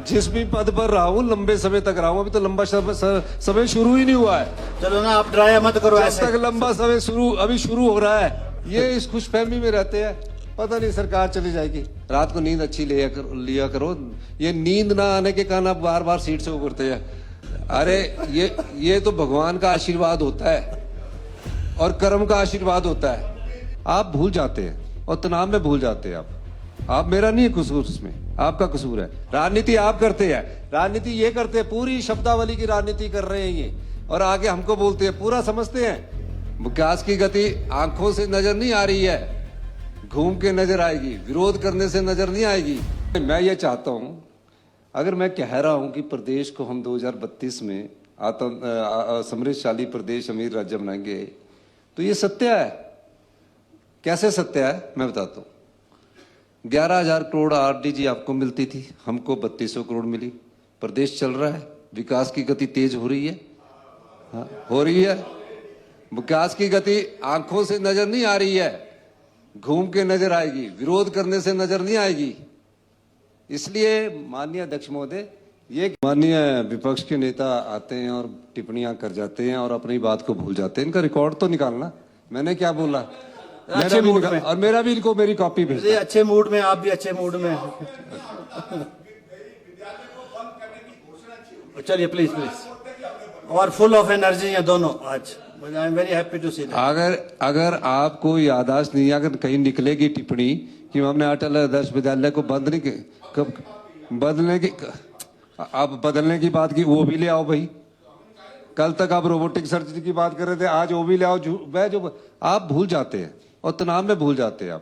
जिस भी पद पर रहा हूँ लंबे समय तक रहा हूँ। अभी तो लंबा समय शुरू ही नहीं हुआ है। चलो ना, आप डराया मत करो जब ऐसे। तक लंबा समय अभी शुरू हो रहा है, ये इस खुशफहमी में रहते हैं, पता नहीं सरकार चली जाएगी। रात को नींद अच्छी लिया करो। ये नींद ना आने के कारण आप बार बार सीट से उतरते हैं। अरे ये तो भगवान का आशीर्वाद होता है और कर्म का आशीर्वाद होता है। आप भूल जाते हैं और तनाव में भूल जाते हैं। आप मेरा नहीं है कसूर, इसमें आपका कसूर है। राजनीति आप करते हैं, राजनीति ये करते हैं, पूरी शब्दावली की राजनीति कर रहे हैं ये, और आगे हमको बोलते हैं पूरा समझते हैं। विकास की गति आंखों से नजर नहीं आ रही है, घूम के नजर आएगी, विरोध करने से नजर नहीं आएगी। मैं ये चाहता हूं, अगर मैं कह रहा हूं कि प्रदेश को हम 2032 में समृद्धशाली प्रदेश अमीर राज्य बनाएंगे, तो ये सत्य है। कैसे सत्य है मैं बताता हूं। 11,000 करोड़ आरडीजी आपको मिलती थी, हमको 3200 करोड़ मिली। प्रदेश चल रहा है, विकास की गति तेज हो रही है। हाँ, हो रही है। विकास की गति आंखों से नजर नहीं आ रही है, घूम के नजर आएगी, विरोध करने से नजर नहीं आएगी। इसलिए माननीय अध्यक्ष महोदय, ये माननीय विपक्ष के नेता आते हैं और टिप्पणियां कर जाते हैं और अपनी बात को भूल जाते हैं। इनका रिकॉर्ड तो निकालना, मैंने क्या बोला, अच्छे मूड में, और मेरा भी इनको मेरी कॉपी भेज। अच्छे मूड में, आप भी अच्छे मूड में। चलिए प्लीज प्लीज, और फुल ऑफ एनर्जी है दोनों आज। I am very happy to see that. अगर आपको याददाश्त नहीं है, अगर कहीं निकलेगी टिप्पणी कि हमने अटल आदर्श विद्यालय को बंद नहीं कब बदलने की, आप बदलने की बात की, वो भी ले आओ भाई। कल तक आप रोबोटिक सर्जरी की बात कर रहे थे, आज वो भी ले आओ। वह जो आप भूल जाते हैं और तनाव में भूल जाते हैं।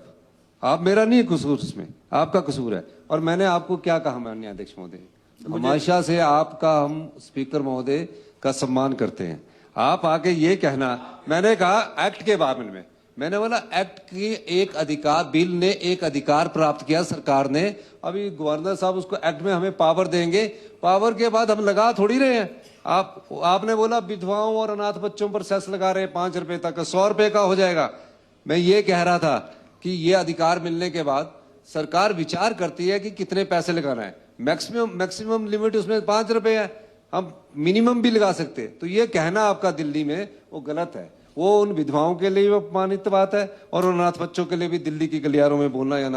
आप मेरा नहीं है कसूर, इसमें आपका कसूर है। और मैंने आपको क्या कहा माननीय अध्यक्ष महोदय, हमेशा से आपका हम स्पीकर महोदय का सम्मान करते हैं। आप आके ये कहना, मैंने कहा एक्ट के बारे में, मैंने बोला एक्ट की एक अधिकार, बिल ने एक अधिकार प्राप्त किया सरकार ने। अभी गवर्नर साहब उसको एक्ट में हमें पावर देंगे, पावर के बाद हम लगा थोड़ी रहे हैं। आपने बोला विधवाओं और अनाथ बच्चों पर सेस लगा रहे हैं 5 रुपए तक, 100 रुपए का हो जाएगा। मैं ये कह रहा था कि ये अधिकार मिलने के बाद सरकार विचार करती है कि कितने पैसे लगाना है। मैक्सिमम लिमिट उसमें 5 रुपए है, हम मिनिमम भी लगा सकते। तो ये कहना आपका दिल्ली में वो गलत है। वो उन विधवाओं के लिए अपमानित बात है और उन अनाथ बच्चों के लिए भी दिल्ली की गलियारों में बोलना या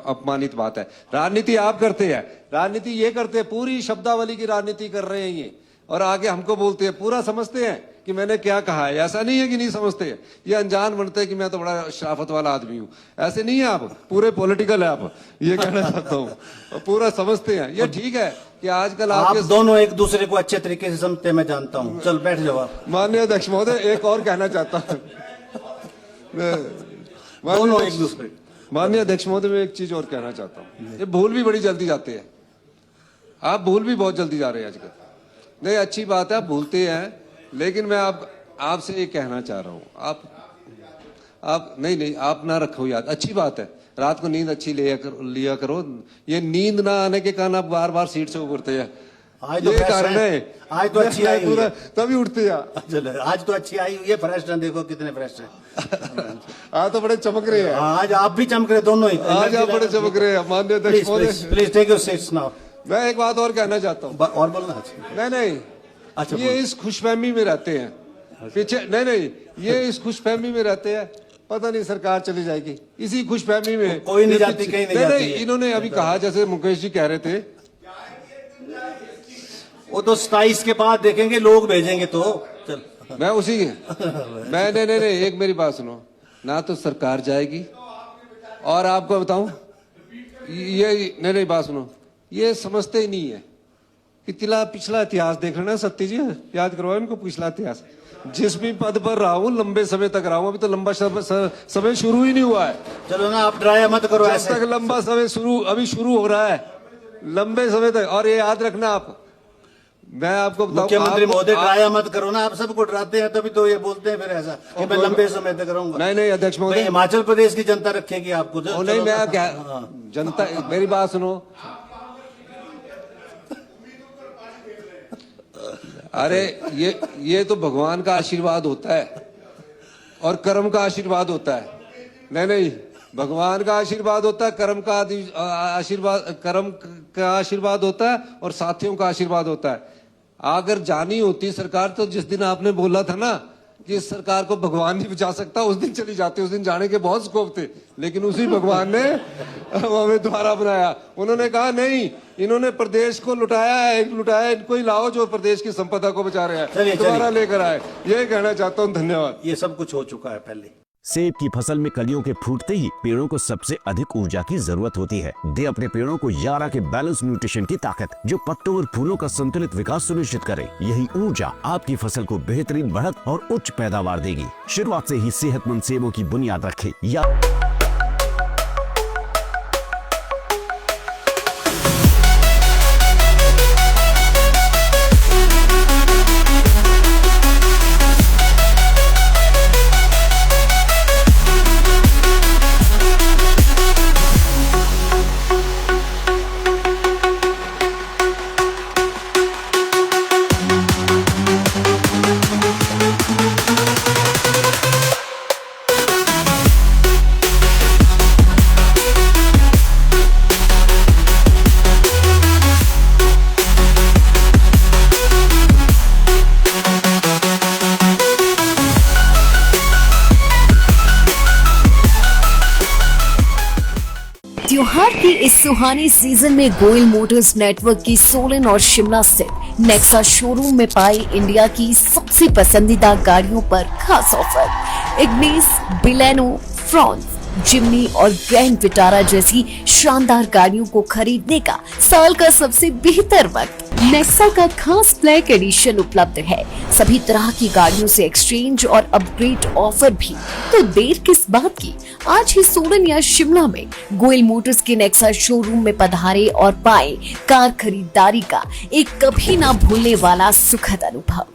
अपमानित बात है। राजनीति आप करते हैं, राजनीति ये करते हैं, पूरी शब्दावली की राजनीति कर रहे हैं ये, और आगे हमको बोलते हैं पूरा समझते हैं कि मैंने क्या कहा है। ऐसा नहीं है कि नहीं समझते हैं, ये अनजान बनते हैं कि मैं तो बड़ा शराफत वाला आदमी हूं। ऐसे नहीं है, आप पूरे पॉलिटिकल है। आप ये कहना चाहता हूं, पूरा समझते हैं। ये ठीक है कि आजकल आप दोनों एक दूसरे को अच्छे तरीके से समझते हैं, मैं जानता हूँ। चल बैठ जाओ आप। माननीय अध्यक्ष महोदय, एक और कहना चाहता हूँ। दोनों एक दूसरे, माननीय अध्यक्ष महोदय, मैं एक चीज और कहना चाहता हूँ। ये भूल भी बड़ी जल्दी जाते हैं, आप भूल भी बहुत जल्दी जा रहे हैं आजकल। नहीं, अच्छी बात है, आप भूलते हैं, लेकिन मैं आपसे ये कहना चाह रहा हूँ, आप नहीं आप ना रखो याद। अच्छी बात है, रात को नींद अच्छी लिया करो। ये नींद ना आने के कारण आप बार बार सीट से उतरते हैं, ये कारण है। आज तो अच्छी आई हुई है, तभी उठते हैं। चलो आज तो अच्छी आई हुई है। फ्रेश हैं, देखो कितने फ्रेश हैं। आज तो बड़े चमक रहे हैं। आज आप भी चमक रहे, दोनों ही। आज आप बड़े चमक रहे हैं माननीय अध्यक्ष महोदय। Please take your seats now. मैं एक बात और कहना चाहता हूँ। और बोलना? नहीं, अच्छा, ये इस खुशफहमी में रहते हैं पीछे। नहीं, ये इस खुशफहमी में रहते हैं, पता नहीं सरकार चली जाएगी। इसी खुशफहमी में कोई नहीं जाती, कहीं नहीं जाती। इन्होंने अभी कहा, जैसे मुकेश जी कह रहे थे, वो तो 27 के बाद देखेंगे, लोग भेजेंगे तो। चल मैं उसी मैं नहीं, एक मेरी बात सुनो ना, तो सरकार जाएगी। और आपको बताऊं, ये नहीं बात सुनो, ये समझते ही नहीं है कि पिछला इतिहास देख लेना। सत्य जी याद करवाओ इनको पिछला इतिहास। जिस भी पद पर रहा हूँ लंबे समय तक रहा हूँ। अभी तो लंबा समय शुरू ही नहीं हुआ है। चलो ना, आप डराया मत करो जब ऐसे। तक लंबा समय अभी शुरू हो रहा है, लंबे समय तक। और ये याद रखना, आप, मैं आपको बताऊं, मुख्यमंत्री महोदय, डराया मत करो ना। आप सबको डराते हैं, तभी तो ये बोलते हैं फिर ऐसा कि मैं लंबे समय तक रहूंगा। नहीं अध्यक्ष महोदय, हिमाचल प्रदेश की जनता रखेगी आपको। नहीं, मैं क्या जनता, मेरी बात सुनो। अरे ये तो भगवान का आशीर्वाद होता है और कर्म का आशीर्वाद होता है। नहीं, भगवान का आशीर्वाद होता है, कर्म का आशीर्वाद, कर्म का आशीर्वाद होता है और साथियों का आशीर्वाद होता है। अगर जानी होती सरकार तो जिस दिन आपने बोला था ना कि इस सरकार को भगवान नहीं बचा सकता, उस दिन चली जाती। उस दिन जाने के बहुत स्कोप थे, लेकिन उसी भगवान ने हमें दोबारा बनाया। उन्होंने कहा नहीं, इन्होंने प्रदेश को लुटाया है, इनको ही लाओ जो प्रदेश की संपदा को बचा रहे हैं, दोबारा लेकर आए। ये कहना चाहता हूँ। धन्यवाद। ये सब कुछ हो चुका है पहले। सेब की फसल में कलियों के फूटते ही पेड़ों को सबसे अधिक ऊर्जा की जरूरत होती है। दे अपने पेड़ों को यारा के बैलेंस न्यूट्रिशन की ताकत, जो पत्तों और फूलों का संतुलित विकास सुनिश्चित करे। यही ऊर्जा आपकी फसल को बेहतरीन बढ़त और उच्च पैदावार देगी। शुरुआत से ही सेहतमंद सेबों की बुनियाद रखे। या त्योहार के इस सुहाने सीजन में गोयल मोटर्स नेटवर्क की सोलन और शिमला स्थित नेक्सा शोरूम में पाई इंडिया की सबसे पसंदीदा गाड़ियों पर खास ऑफर। इग्निस, बिलेनो, फ्रॉन्स, जिम्नी और ग्रैंड विटारा जैसी शानदार गाड़ियों को खरीदने का साल का सबसे बेहतर वक्त। नेक्सा का खास ब्लैक एडिशन उपलब्ध है। सभी तरह की गाड़ियों से एक्सचेंज और अपग्रेड ऑफर भी। तो देर किस बात की, आज ही सोलन या शिमला में गोयल मोटर्स के नेक्सा शोरूम में पधारे और पाए कार खरीदारी का एक कभी ना भूलने वाला सुखद अनुभव।